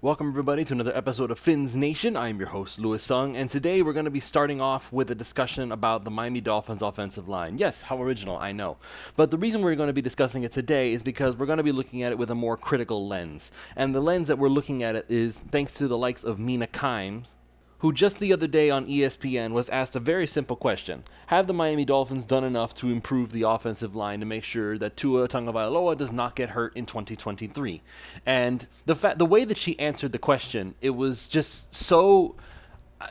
Welcome everybody to another episode of Fins Nation. I am your host, Louis Sung, and today we're going to be starting off with a discussion about the Miami Dolphins offensive line. Yes, how original, I know. But the reason we're going to be discussing it today is because we're going to be looking at it with a more critical lens. And the lens that we're looking at it is thanks to the likes of Mina Kimes, who just the other day on ESPN was asked a very simple question. Have the Miami Dolphins done enough to improve the offensive line to make sure that Tua Tagovailoa does not get hurt in 2023? And the way that she answered the question, it was just so...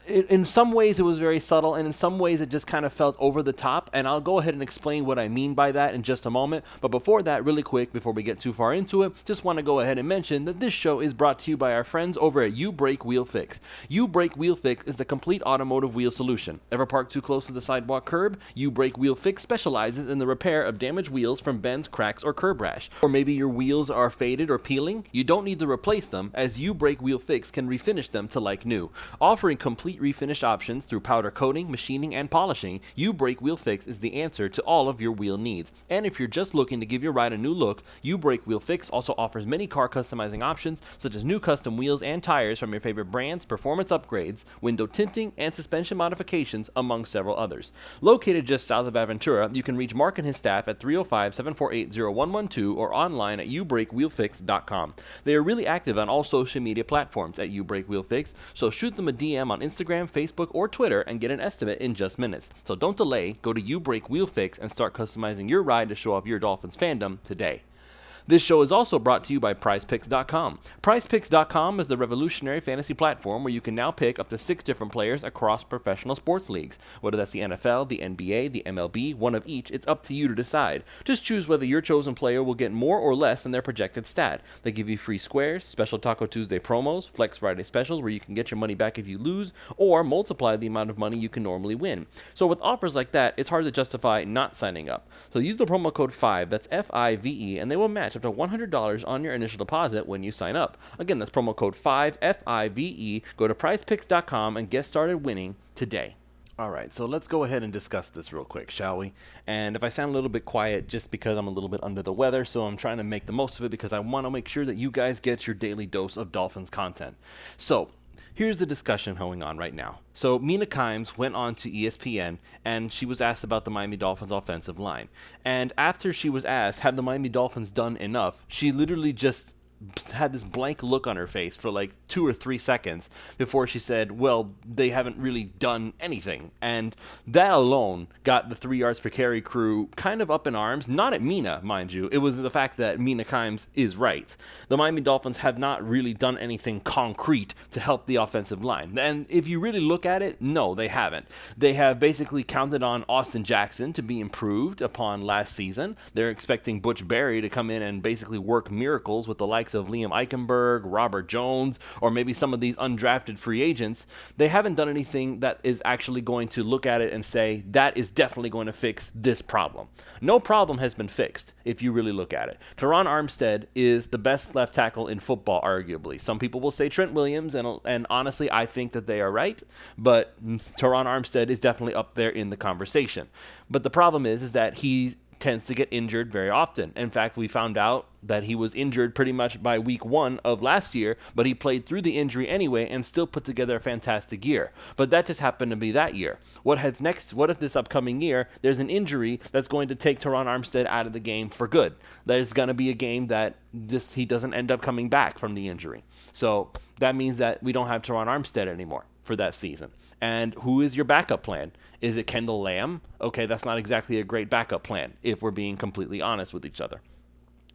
In some ways, it was very subtle, and in some ways, it just kind of felt over the top. And I'll go ahead and explain what I mean by that in just a moment. But before that, really quick, before we get too far into it, just want to go ahead and mention that this show is brought to you by our friends over at You Brake Wheel Fix. You Brake Wheel Fix is the complete automotive wheel solution. Ever parked too close to the sidewalk curb? You Brake Wheel Fix specializes in the repair of damaged wheels from bends, cracks, or curb rash. Or maybe your wheels are faded or peeling? You don't need to replace them, as You Brake Wheel Fix can refinish them to like new. Offering complete refinish options through powder coating, machining, and polishing, You Brake Wheel Fix is the answer to all of your wheel needs. And if you're just looking to give your ride a new look, You Brake Wheel Fix also offers many car customizing options, such as new custom wheels and tires from your favorite brands, performance upgrades, window tinting, and suspension modifications, among several others. Located just south of Aventura, you can reach Mark and his staff at 305-748-0112 or online at youbrakewheelfix.com. They are really active on all social media platforms at You Brake Wheel Fix, so shoot them a DM on Instagram, Facebook, or Twitter and get an estimate in just minutes. So don't delay, go to You Brake Wheel Fix and start customizing your ride to show off your Dolphins fandom today. This show is also brought to you by PrizePicks.com. PrizePicks.com is the revolutionary fantasy platform where you can now pick up to 6 different players across professional sports leagues. Whether that's the NFL, the NBA, the MLB, one of each, it's up to you to decide. Just choose whether your chosen player will get more or less than their projected stat. They give you free squares, special Taco Tuesday promos, Flex Friday specials where you can get your money back if you lose, or multiply the amount of money you can normally win. So with offers like that, it's hard to justify not signing up. So use the promo code 5, that's F-I-V-E, and they will match up to $100 on your initial deposit when you sign up. Again, that's promo code 5, F-I-V-E. Go to prizepicks.com and get started winning today. All right, so let's go ahead and discuss this real quick, shall we? And if I sound a little bit quiet, just because I'm a little bit under the weather, so I'm trying to make the most of it because I want to make sure that you guys get your daily dose of Dolphins content. So, here's the discussion going on right now. So Mina Kimes went on to ESPN and she was asked about the Miami Dolphins offensive line. And after she was asked, have the Miami Dolphins done enough? She literally just had this blank look on her face for like 2 or 3 seconds before she said, well, they haven't really done anything. And that alone got the 3 yards per carry crew kind of up in arms. Not at Mina, mind you. It was the fact that Mina Kimes is right. The Miami Dolphins have not really done anything concrete to help the offensive line. And if you really look at it, no, they haven't. They have basically counted on Austin Jackson to be improved upon last season. They're expecting Butch Barry to come in and basically work miracles with the likes of Liam Eichenberg, Robert Jones, or maybe some of these undrafted free agents. They haven't done anything that is actually going to look at it and say, that is definitely going to fix this problem. No problem has been fixed, if you really look at it. Teron Armstead is the best left tackle in football, arguably. Some people will say Trent Williams, and honestly, I think that they are right, but Teron Armstead is definitely up there in the conversation. But the problem is that he tends to get injured very often. In fact, we found out that he was injured pretty much by week 1 of last year, but he played through the injury anyway and still put together a fantastic year. But that just happened to be that year. What if this upcoming year there's an injury that's going to take Teron Armstead out of the game for good? There's going to be a game that he doesn't end up coming back from the injury. So that means that we don't have Teron Armstead anymore for that season. And who is your backup plan? Is it Kendall Lamb? Okay, that's not exactly a great backup plan, if we're being completely honest with each other.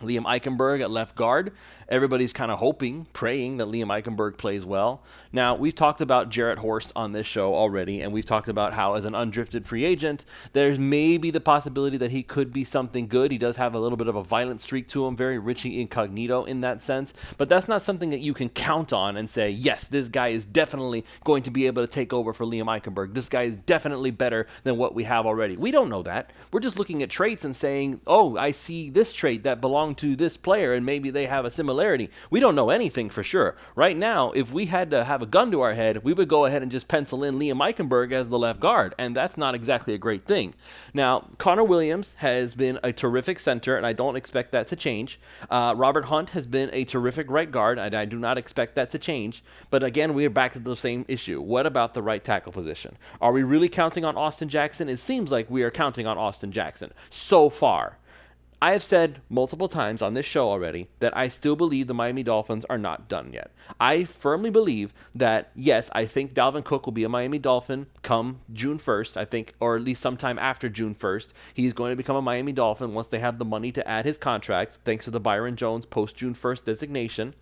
Liam Eichenberg at left guard. Everybody's kind of hoping, praying that Liam Eichenberg plays well. Now, we've talked about Jarrett Horst on this show already, and we've talked about how as an undrifted free agent, there's maybe the possibility that he could be something good. He does have a little bit of a violent streak to him, very Richie Incognito in that sense, but that's not something that you can count on and say, yes, this guy is definitely going to be able to take over for Liam Eichenberg. This guy is definitely better than what we have already. We don't know that. We're just looking at traits and saying, oh, I see this trait that belongs belong to this player and maybe they have a similarity. We don't know anything for sure. Right now, if we had to have a gun to our head, we would go ahead and just pencil in Liam Eichenberg as the left guard, and that's not exactly a great thing. Now, Connor Williams has been a terrific center, and I don't expect that to change. Robert Hunt has been a terrific right guard, and I do not expect that to change. But again, we are back to the same issue. What about the right tackle position? Are we really counting on Austin Jackson? It seems like we are counting on Austin Jackson so far. I have said multiple times on this show already that I still believe the Miami Dolphins are not done yet. I firmly believe that, yes, I think Dalvin Cook will be a Miami Dolphin come June 1st, I think, or at least sometime after June 1st. He's going to become a Miami Dolphin once they have the money to add his contract, thanks to the Byron Jones post-June 1st designation.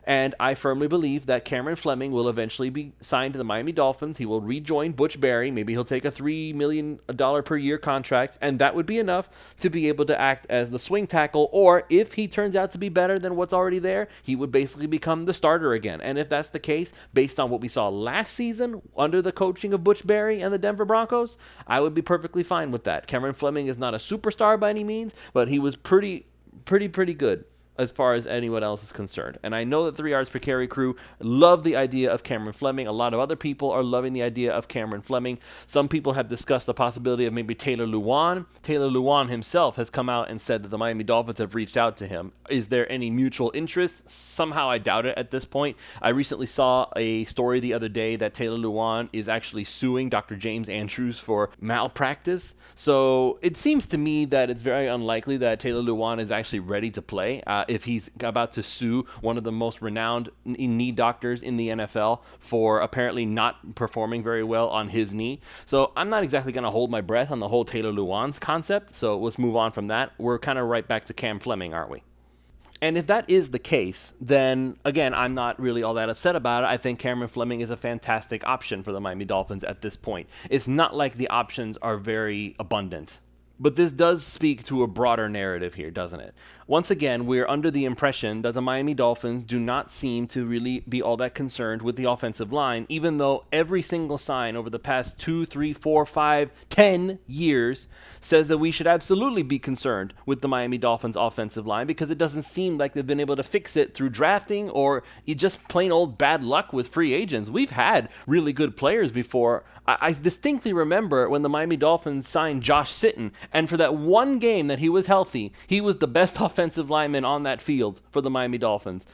And I firmly believe that Cameron Fleming will eventually be signed to the Miami Dolphins. He will rejoin Butch Barry. Maybe he'll take a $3 million per year contract, and that would be enough to be able to act as the swing tackle. Or if he turns out to be better than what's already there, he would basically become the starter again. And if that's the case, based on what we saw last season under the coaching of Butch Barry and the Denver Broncos, I would be perfectly fine with that. Cameron Fleming is not a superstar by any means, but he was pretty good as far as anyone else is concerned. And I know that 3 yards per carry crew love the idea of Cameron Fleming. A lot of other people are loving the idea of Cameron Fleming. Some people have discussed the possibility of maybe Taylor Lewan. Taylor Lewan himself has come out and said that the Miami Dolphins have reached out to him. Is there any mutual interest? Somehow I doubt it at this point. I recently saw a story the other day that Taylor Lewan is actually suing Dr. James Andrews for malpractice. So it seems to me that it's very unlikely that Taylor Lewan is actually ready to play. If he's about to sue one of the most renowned knee doctors in the NFL for apparently not performing very well on his knee. So I'm not exactly going to hold my breath on the whole Taylor Lewan's concept. So let's move on from that. We're kind of right back to Cam Fleming, aren't we? And if that is the case, then, again, I'm not really all that upset about it. I think Cameron Fleming is a fantastic option for the Miami Dolphins at this point. It's not like the options are very abundant. But this does speak to a broader narrative here, doesn't it? Once again, we're under the impression that the Miami Dolphins do not seem to really be all that concerned with the offensive line, even though every single sign over the past 2, 3, 4, 5, 10 years says that we should absolutely be concerned with the Miami Dolphins offensive line, because it doesn't seem like they've been able to fix it through drafting or just plain old bad luck with free agents. We've had really good players before. I distinctly remember when the Miami Dolphins signed Josh Sitton, and for that one game that he was healthy, he was the best offensive lineman on that field for the Miami Dolphins.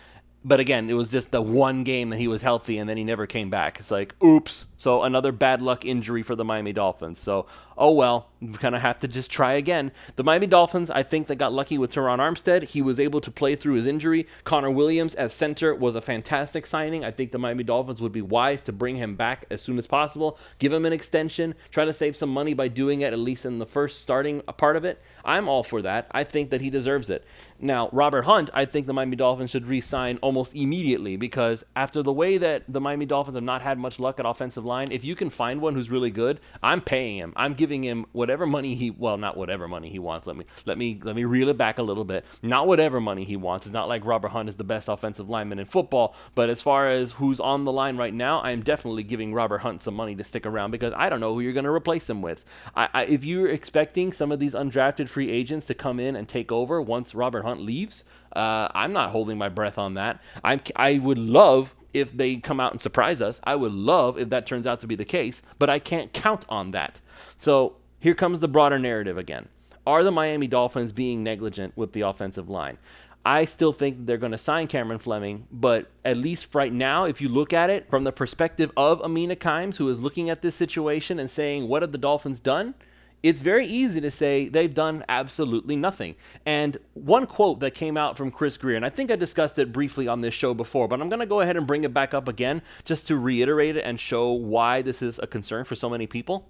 But again, it was just the one game that he was healthy, and then he never came back. It's like, oops. So another bad luck injury for the Miami Dolphins. So, oh well, we kind of have to just try again. The Miami Dolphins, I think they got lucky with Teron Armstead. He was able to play through his injury. Connor Williams at center was a fantastic signing. I think the Miami Dolphins would be wise to bring him back as soon as possible. Give him an extension. Try to save some money by doing it, at least in the first starting part of it. I'm all for that. I think that he deserves it. Now, Robert Hunt, I think the Miami Dolphins should re-sign almost immediately, because after the way that the Miami Dolphins have not had much luck at offensive line, if you can find one who's really good, I'm paying him. I'm giving him whatever money not whatever money he wants. Let me reel it back a little bit. Not whatever money he wants. It's not like Robert Hunt is the best offensive lineman in football, but as far as who's on the line right now, I'm definitely giving Robert Hunt some money to stick around, because I don't know who you're going to replace him with. If you're expecting some of these undrafted free agents to come in and take over once Robert Hunt leaves, I'm not holding my breath on that. I would love if they come out and surprise us. I would love if that turns out to be the case, but I can't count on that. So here comes the broader narrative again. Are the Miami Dolphins being negligent with the offensive line? I still think they're going to sign Cameron Fleming, but at least right now, if you look at it from the perspective of Mina Kimes, who is looking at this situation and saying, what have the Dolphins done? It's very easy to say they've done absolutely nothing. And one quote that came out from Chris Grier, and I think I discussed it briefly on this show before, but I'm going to go ahead and bring it back up again just to reiterate it and show why this is a concern for so many people.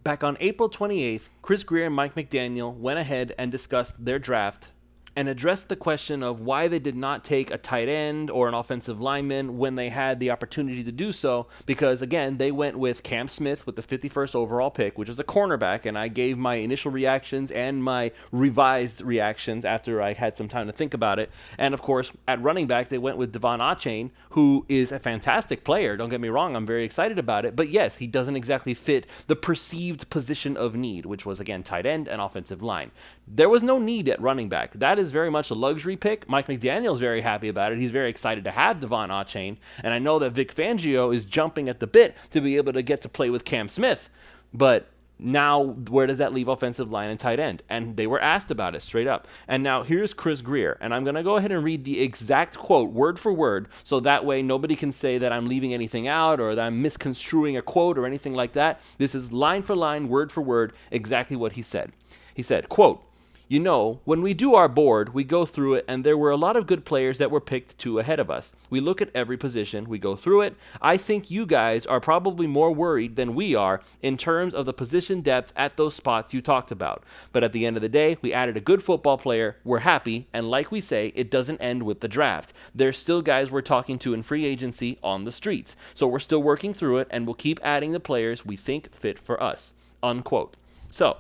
Back on April 28th, Chris Grier and Mike McDaniel went ahead and discussed their draft and addressed the question of why they did not take a tight end or an offensive lineman when they had the opportunity to do so, because, again, they went with Cam Smith with the 51st overall pick, which is a cornerback, and I gave my initial reactions and my revised reactions after I had some time to think about it. And, of course, at running back, they went with Devon Achane, who is a fantastic player. Don't get me wrong, I'm very excited about it, but yes, he doesn't exactly fit the perceived position of need, which was, again, tight end and offensive line. There was no need at running back. That is is very much a luxury pick. Mike McDaniel's very happy about it. He's very excited to have Devon Achane, and I know that Vic Fangio is jumping at the bit to be able to get to play with Cam Smith. But now, where does that leave offensive line and tight end? And they were asked about it straight up. And now here's Chris Grier. And I'm going to go ahead and read the exact quote word for word, so that way nobody can say that I'm leaving anything out or that I'm misconstruing a quote or anything like that. This is line for line, word for word, exactly what he said. He said, quote, "You know, when we do our board, we go through it, and there were a lot of good players that were picked 2 ahead of us. We look at every position, we go through it. I think you guys are probably more worried than we are in terms of the position depth at those spots you talked about. But at the end of the day, we added a good football player, we're happy, and like we say, it doesn't end with the draft. There's still guys we're talking to in free agency on the streets. So we're still working through it, and we'll keep adding the players we think fit for us." Unquote. So,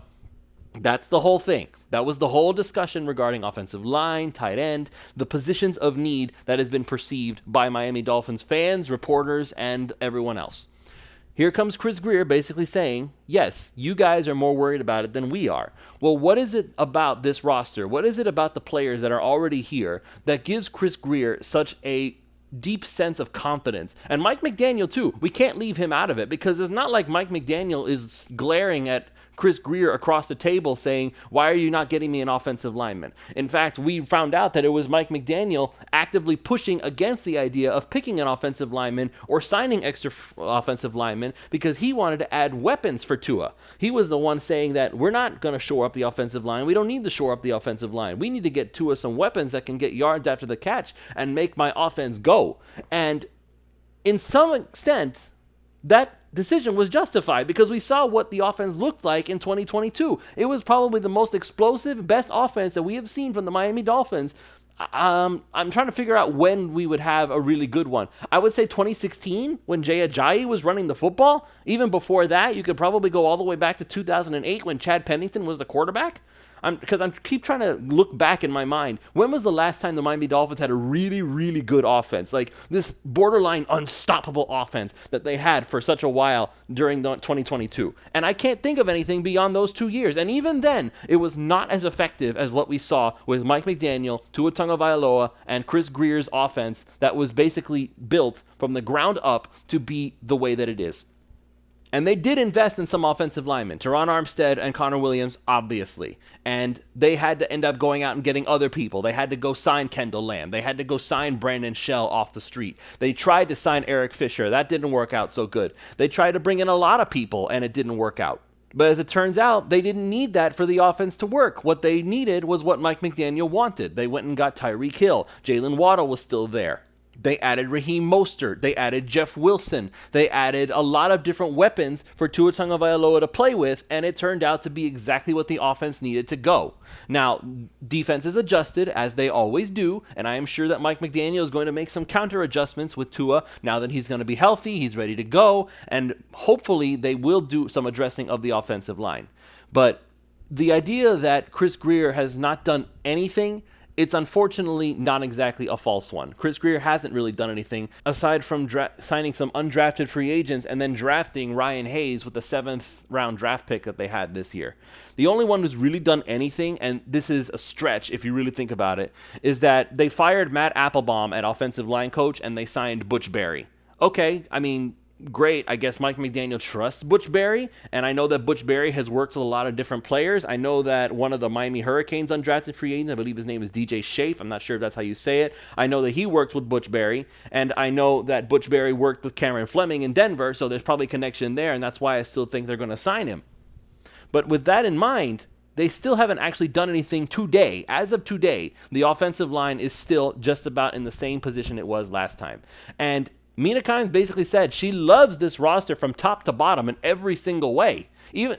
that's the whole thing. That was the whole discussion regarding offensive line, tight end, the positions of need that has been perceived by Miami Dolphins fans, reporters, and everyone else. Here comes Chris Grier basically saying, yes, you guys are more worried about it than we are. Well, what is it about this roster? What is it about the players that are already here that gives Chris Grier such a deep sense of confidence? And Mike McDaniel, too. We can't leave him out of it, because it's not like Mike McDaniel is glaring at Chris Grier across the table saying, why are you not getting me an offensive lineman? In fact, we found out that it was Mike McDaniel actively pushing against the idea of picking an offensive lineman or signing extra offensive linemen, because he wanted to add weapons for Tua. He was the one saying that we're not going to shore up the offensive line. We don't need to shore up the offensive line. We need to get Tua some weapons that can get yards after the catch and make my offense go. And in some extent, that decision was justified, because we saw what the offense looked like in 2022. It was probably the most explosive, best offense that we have seen from the Miami Dolphins. I'm trying to figure out when we would have a really good one. I would say 2016, when Jay Ajayi was running the football. Even before that, you could probably go all the way back to 2008 when Chad Pennington was the quarterback. Because I keep trying to look back in my mind. When was the last time the Miami Dolphins had a really, really good offense? Like this borderline unstoppable offense that they had for such a while during 2022. And I can't think of anything beyond those 2 years. And even then, it was not as effective as what we saw with Mike McDaniel, Tua Tagovailoa, and Chris Grier's offense that was basically built from the ground up to be the way that it is. And they did invest in some offensive linemen, Teron Armstead and Connor Williams, obviously. And they had to end up going out and getting other people. They had to go sign Kendall Lamb. They had to go sign Brandon Shell off the street. They tried to sign Eric Fisher. That didn't work out so good. They tried to bring in a lot of people, and it didn't work out. But as it turns out, they didn't need that for the offense to work. What they needed was what Mike McDaniel wanted. They went and got Tyreek Hill. Jalen Waddle was still there. They added Raheem Mostert. They added Jeff Wilson. They added a lot of different weapons for Tua Tagovailoa to play with, and it turned out to be exactly what the offense needed to go. Now, defenses adjusted, as they always do, and I am sure that Mike McDaniel is going to make some counter adjustments with Tua now that he's going to be healthy, he's ready to go, and hopefully they will do some addressing of the offensive line. But the idea that Chris Grier has not done anything, it's unfortunately not exactly a false one. Chris Grier hasn't really done anything aside from signing some undrafted free agents and then drafting Ryan Hayes with the 7th round draft pick that they had this year. The only one who's really done anything, and this is a stretch if you really think about it, is that they fired Matt Applebaum at offensive line coach and they signed Butch Barry. Okay, I mean, great. I guess Mike McDaniel trusts Butch Barry, and I know that Butch Barry has worked with a lot of different players. I know that one of the Miami Hurricanes undrafted free agents, I believe his name is DJ Shafe. I'm not sure if that's how you say it. I know that he worked with Butch Barry, and I know that Butch Barry worked with Cameron Fleming in Denver, so there's probably a connection there, and that's why I still think they're going to sign him. But with that in mind, they still haven't actually done anything today. As of today, the offensive line is still just about in the same position it was last time. And Mina Kimes basically said she loves this roster from top to bottom in every single way.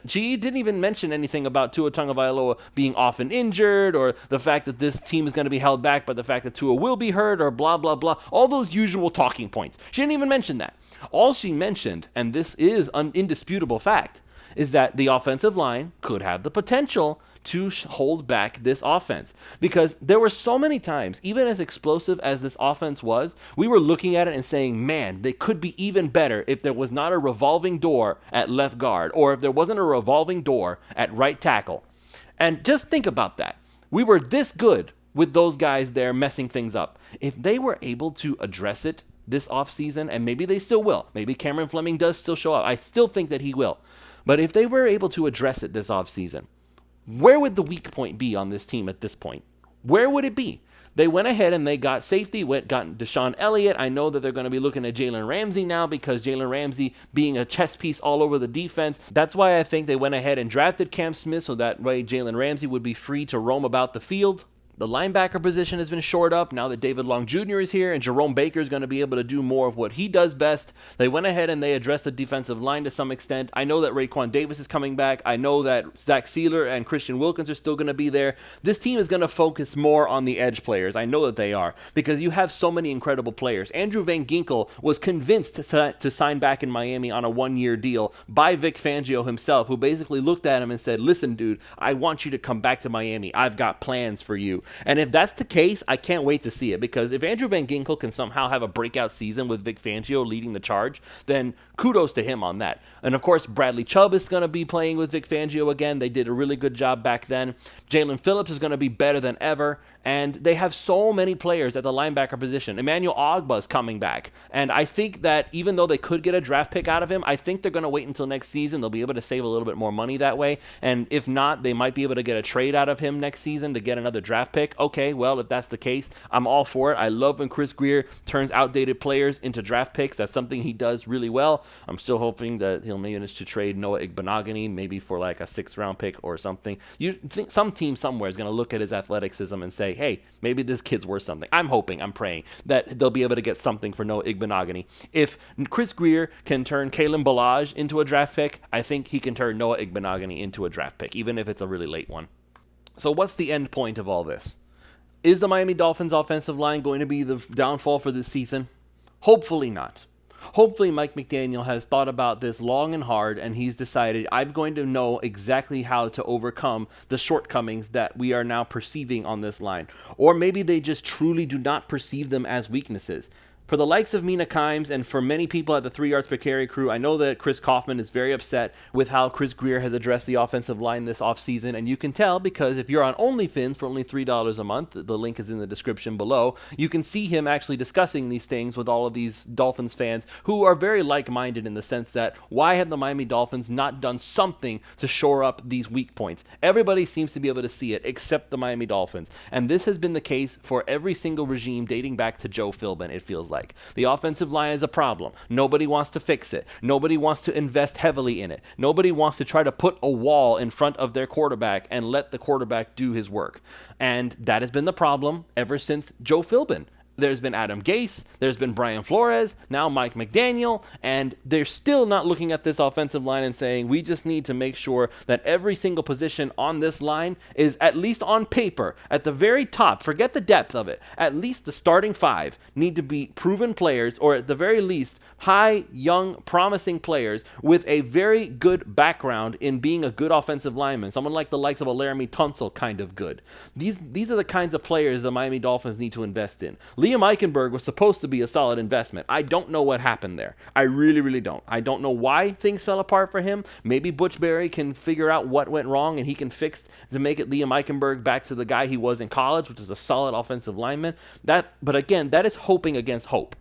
She didn't even mention anything about Tua Tagovailoa being often injured, or the fact that this team is going to be held back by the fact that Tua will be hurt, or blah, blah, blah. All those usual talking points. She didn't even mention that. All she mentioned, and this is an indisputable fact, is that the offensive line could have the potential to hold back this offense. Because there were so many times, even as explosive as this offense was, we were looking at it and saying, man, they could be even better if there was not a revolving door at left guard, or if there wasn't a revolving door at right tackle. And just think about that. We were this good with those guys there messing things up. If they were able to address it this offseason, and maybe they still will, maybe Cameron Fleming does still show up. I still think that he will. But if they were able to address it this offseason, where would the weak point be on this team at this point? Where would it be? They went ahead and they got safety, got Deshaun Elliott. I know that they're going to be looking at Jalen Ramsey now because Jalen Ramsey being a chess piece all over the defense. That's why I think they went ahead and drafted Cam Smith so that way Jalen Ramsey would be free to roam about the field. The linebacker position has been shored up now that David Long Jr. is here, and Jerome Baker is going to be able to do more of what he does best. They went ahead and they addressed the defensive line to some extent. I know that Raekwon Davis is coming back. I know that Zach Sealer and Christian Wilkins are still going to be there. This team is going to focus more on the edge players. I know that they are, because you have so many incredible players. Andrew Van Ginkel was convinced to sign back in Miami on a one-year deal by Vic Fangio himself, who basically looked at him and said, listen, dude, I want you to come back to Miami. I've got plans for you. And if that's the case, I can't wait to see it, because if Andrew Van Ginkel can somehow have a breakout season with Vic Fangio leading the charge, then kudos to him on that. And of course, Bradley Chubb is going to be playing with Vic Fangio again. They did a really good job back then. Jalen Phillips is going to be better than ever. And they have so many players at the linebacker position. Emmanuel Ogbah is coming back. And I think that even though they could get a draft pick out of him, I think they're going to wait until next season. They'll be able to save a little bit more money that way. And if not, they might be able to get a trade out of him next season to get another draft pick. Okay, well, if that's the case, I'm all for it. I love when Chris Grier turns outdated players into draft picks. That's something he does really well. I'm still hoping that he'll manage to trade Noah Igbenogany, maybe for like a 6th-round pick or something. You think some team somewhere is going to look at his athleticism and say, hey, maybe this kid's worth something. I'm hoping, I'm praying that they'll be able to get something for Noah Igbenogany. If Chris Grier can turn Kalen Ballage into a draft pick, I think he can turn Noah Igbenogany into a draft pick, even if it's a really late one. So what's the end point of all this? Is the Miami Dolphins offensive line going to be the downfall for this season? Hopefully not. Hopefully Mike McDaniel has thought about this long and hard, and he's decided, I'm going to know exactly how to overcome the shortcomings that we are now perceiving on this line. Or maybe they just truly do not perceive them as weaknesses. For the likes of Mina Kimes and for many people at the 3 yards per carry crew, I know that Chris Kaufman is very upset with how Chris Grier has addressed the offensive line this offseason, and you can tell because if you're on OnlyFins for only $3 a month, the link is in the description below, you can see him actually discussing these things with all of these Dolphins fans who are very like-minded in the sense that why have the Miami Dolphins not done something to shore up these weak points? Everybody seems to be able to see it except the Miami Dolphins, and this has been the case for every single regime dating back to Joe Philbin, it feels like. The offensive line is a problem. Nobody wants to fix it. Nobody wants to invest heavily in it. Nobody wants to try to put a wall in front of their quarterback and let the quarterback do his work. And that has been the problem ever since Joe Philbin. There's been Adam Gase, there's been Brian Flores, now Mike McDaniel, and they're still not looking at this offensive line and saying, we just need to make sure that every single position on this line is at least on paper, at the very top, forget the depth of it, at least the starting 5 need to be proven players, or at the very least, high, young, promising players with a very good background in being a good offensive lineman, someone like the likes of a Laramie Tunsil kind of good. These are the kinds of players the Miami Dolphins need to invest in. Liam Eichenberg was supposed to be a solid investment. I don't know what happened there. I really, really don't. I don't know why things fell apart for him. Maybe Butch Barry can figure out what went wrong and he can fix to make it Liam Eichenberg back to the guy he was in college, which is a solid offensive lineman. But again, that is hoping against hope.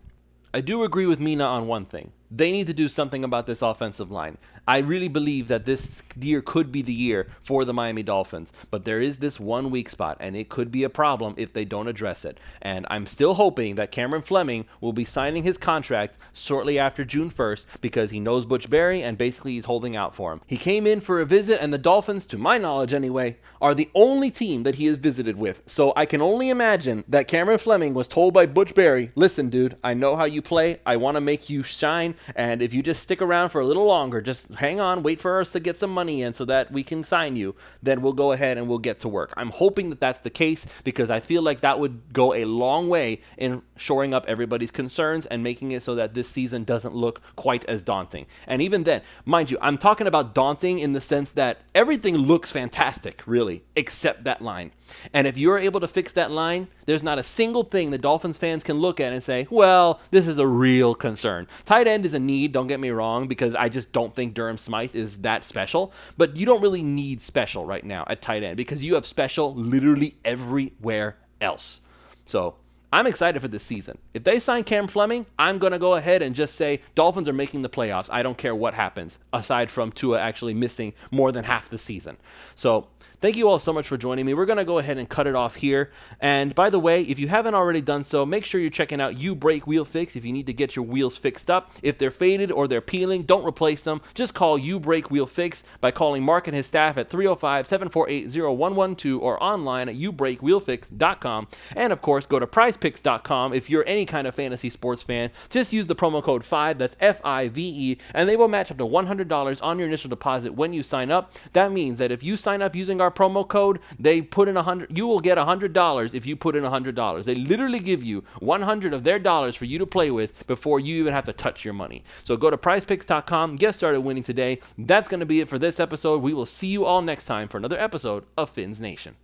I do agree with Mina on one thing. They need to do something about this offensive line. I really believe that this year could be the year for the Miami Dolphins, but there is this one weak spot, and it could be a problem if they don't address it. And I'm still hoping that Cameron Fleming will be signing his contract shortly after June 1st because he knows Butch Barry, and basically he's holding out for him. He came in for a visit, and the Dolphins, to my knowledge anyway, are the only team that he has visited with. So I can only imagine that Cameron Fleming was told by Butch Barry, listen, dude, I know how you play. I want to make you shine, and if you just stick around for a little longer, just hang on, wait for us to get some money in so that we can sign you, then we'll go ahead and we'll get to work. I'm hoping that that's the case because I feel like that would go a long way in shoring up everybody's concerns and making it so that this season doesn't look quite as daunting. And even then, mind you, I'm talking about daunting in the sense that everything looks fantastic, really, except that line. And if you're able to fix that line, there's not a single thing that Dolphins fans can look at and say, well, this is a real concern. Tight end is a need, don't get me wrong, because I just don't think Durham Smythe is that special. But you don't really need special right now at tight end because you have special literally everywhere else. So I'm excited for this season. If they sign Cam Fleming, I'm going to go ahead and just say Dolphins are making the playoffs. I don't care what happens, aside from Tua actually missing more than half the season. So thank you all so much for joining me. We're going to go ahead and cut it off here. And by the way, if you haven't already done so, make sure you're checking out You Break Wheel Fix if you need to get your wheels fixed up. If they're faded or they're peeling, don't replace them. Just call You Break Wheel Fix by calling Mark and his staff at 305-748-0112 or online at youbreakwheelfix.com. And of course, go to prizepicks.com if you're any kind of fantasy sports fan. Just use the promo code 5, that's FIVE, and they will match up to $100 on your initial deposit when you sign up. That means that if you sign up using our promo code, they put in $100, you will get $100 if you put in $100. They literally give you $100 of their dollars for you to play with before you even have to touch your money. So go to prizepicks.com, get started winning today. That's going to be it for this episode. We will see you all next time for another episode of Fins Nation.